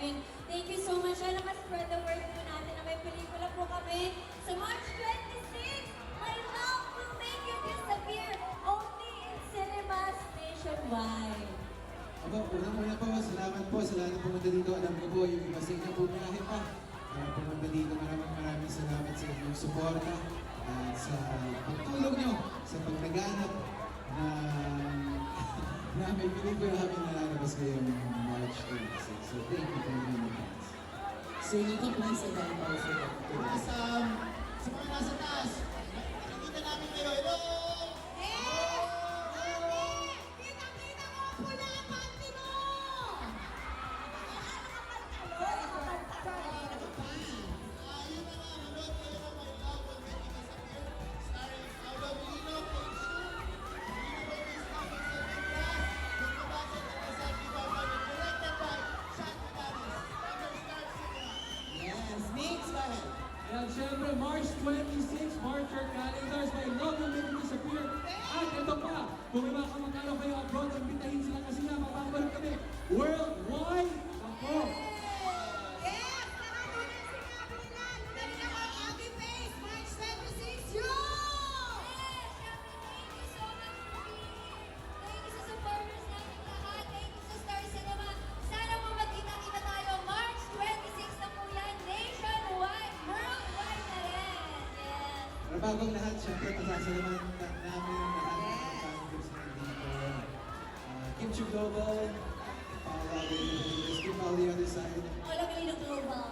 namin. Thank you so much. Sana mas-spread the word po natin na may pelikula po kami sa March 26. My love will make you disappear only in cinemas nationwide. Aba, unang-una po, salamat po sa lahat na pumunta dito. Alam ko po, yung iba sa inyo bumiyahe pa. Pumunta dito, maraming salamat sa inyong suporta at sa pagtulong nyo sa paglaganap na may pelikula kami nalalabas ngayong March 26. So, thank you very much. So, you can please invite also sa mga nasa taas, nakikita namin kayo. Hello! Kita-kita ko ang pula ang panty mo! Yun na nga, manood kayo ng My Love Will Make You Disappear, starring Aldo Molino, Kate Shu, Lino Bautista, Concepcion Blas, nagpabasa ng Masaki Baban, and directed by Sean Pidaris. Thunderstar Cinema. Yes, Mix, go ahead. At syempre, March 26, mark your calendars, My Love Will Make You Disappear. At ito pa, kung may mga kamag-anak kayo abroad, imbitahin sila kasi nga, mapapanood kami worldwide. Ako! Yes! Nakatunan sinabi nila! Lumalit ako ang Abby Face! March 26 yun! Yes! Syempre, thank you so much for being. Thank you sa supporters namin lahat. Thank you sa Star Cinema. Sana po magkita-kita tayo. March 26 na po yan. Nationwide! Worldwide na rin! Yes! Pero bagong lahat, syempre, pasasalamat namin lahat ng passengers na dito. Kimchi Global, Paula, Kim Paul the other side. All of Lino Global.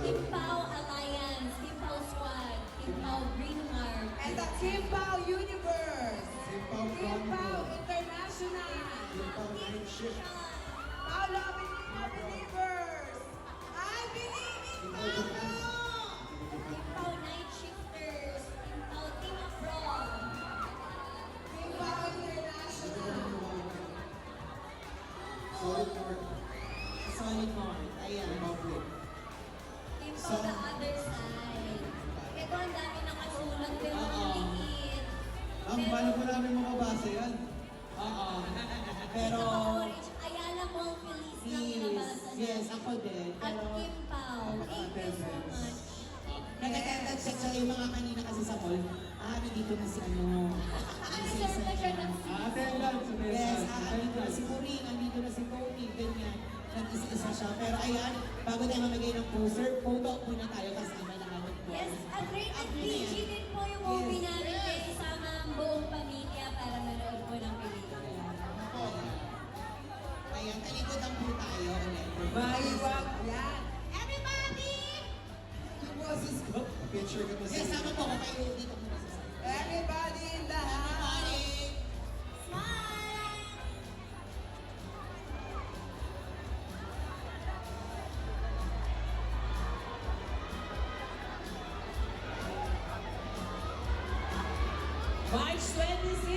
Kim Pao Alliance, Kim Pao Squad, Kim Pao Green Heart. And the Kim Pao Universe. Kim Pao Kim Pao Chronicle. International. Kim Pao Night Shift. Paolo Abilino Believers. I believe in Kim Pao Japan. Kim Pao Night Shifters, Kim Pao Team Abroad. Kim Pao International. Solid North. Solid North. Ayan. Republic. Kim Pao The Other Side. Ito ang dami nakasulat pero ang liit. Paano po namin makabasa yan? Oo. Pero, Pero, orange, Ayala Mall Feliz lang nilabasa yes, ako din. At Pero, Kim Pao, thank you so much. nag-attendance check siya yung mga kanina kasi sa mall. Nandito na si ano. Reserve na siya ng seat. Attendance! Yes, nandito na si Puring, nandito na si Tony, ganyan. Nag-isa-isa siya. Pero ayan, bago tayo mamagay ng poster, photo muna tayo kasama lahat. Yes, at rated PG din po yung movie namin kaya isama ang buong pamilya para manood po ng pelikula. Ayan, talikodan po tayo ulit. Mahiwag yan. Everybody! Yung boses ko. Picture ka pa Yes, sama po ako kayo dito muna sa sala. Everybody in the house. Morning! Smile! March 26,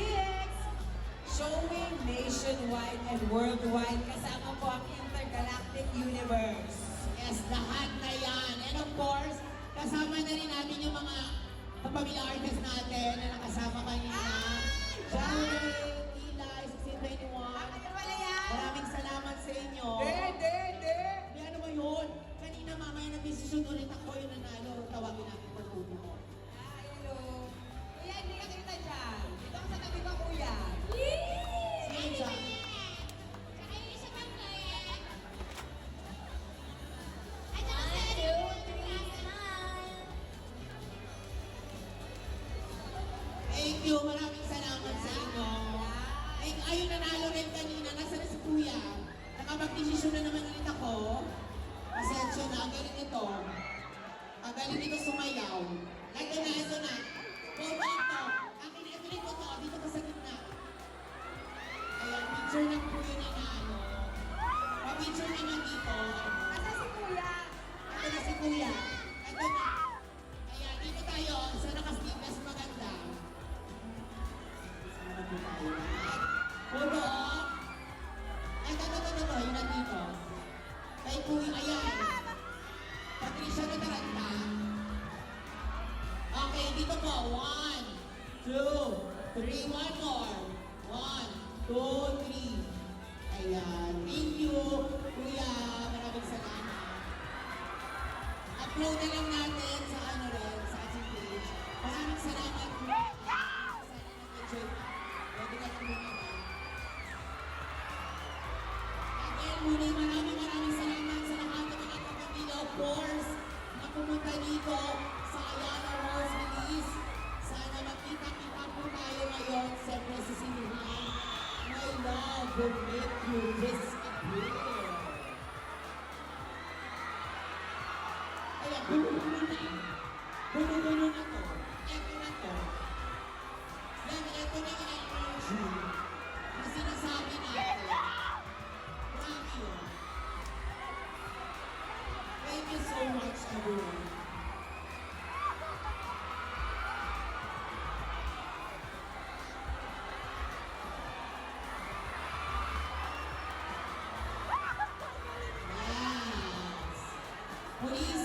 showing nationwide and worldwide kasama po ang Intergalactic Universe. Yes, lahat na yan. And of course, kasama na rin natin yung mga kapamilya artists natin na nakasama kanina. Johnny, Eli, 1621. Wala yan. Maraming salamat sa inyo. De. Hindi, ano ba yun? Kanina mamaya nag-decision ulit ako yung nanalo. Tawagin natin for tubo ko. Hello. Kuya, hindi ka kita dyan. Dito ka sa tabi ko, kuya. Sige, John. Tsaka yung isa pang client. At saka si Ado, smile! Thank you. Maraming salamat sa inyo. Ay, ayun, nanalo rin kanina. Nasa na si Kuya? Nakapag-desisyon na naman ulit ako. Pasensya na. Ang galing ito. Ang galing nito sumayaw. Ito na. Photo ito. Akin na ito rin ko to. Dito ka sa gitna. Ayan, picture ng Kuya na ano. Pa-picture naman dito. Nasa si kuya? Ito na si Kuya. Ito na. Ayan, dito tayo. Sa naka-sleeveless maganda. Salamat po tayo. Puro. Ito. Yung nandito. Kay Kuya. Ayan. Patricia na taranta. Okay, dito po. 1, 2, 3. One more. 1, 2, 3. Ayan. Thank you, Kuya. Maraming salamat. i-upload na lang natin sa ano rin, sa ating page. Maraming salamat po. Sana nag-enjoy ka. Pwede ka lang bumaba. Again, muli maraming salamat sa lahat ng mga kapatid, of course, na pumunta dito sa Ayala Rose Release. Sana magkita-kita po tayo ngayon. Siyempre sa sinihan. My love will make you disappear. Kaya gulo-gulo na. Gulo-gulo na to. Eto na to. Yan, eto na yung energy na sinasabi natin. Grabe yun. Thank you so much, everyone. Yes. Please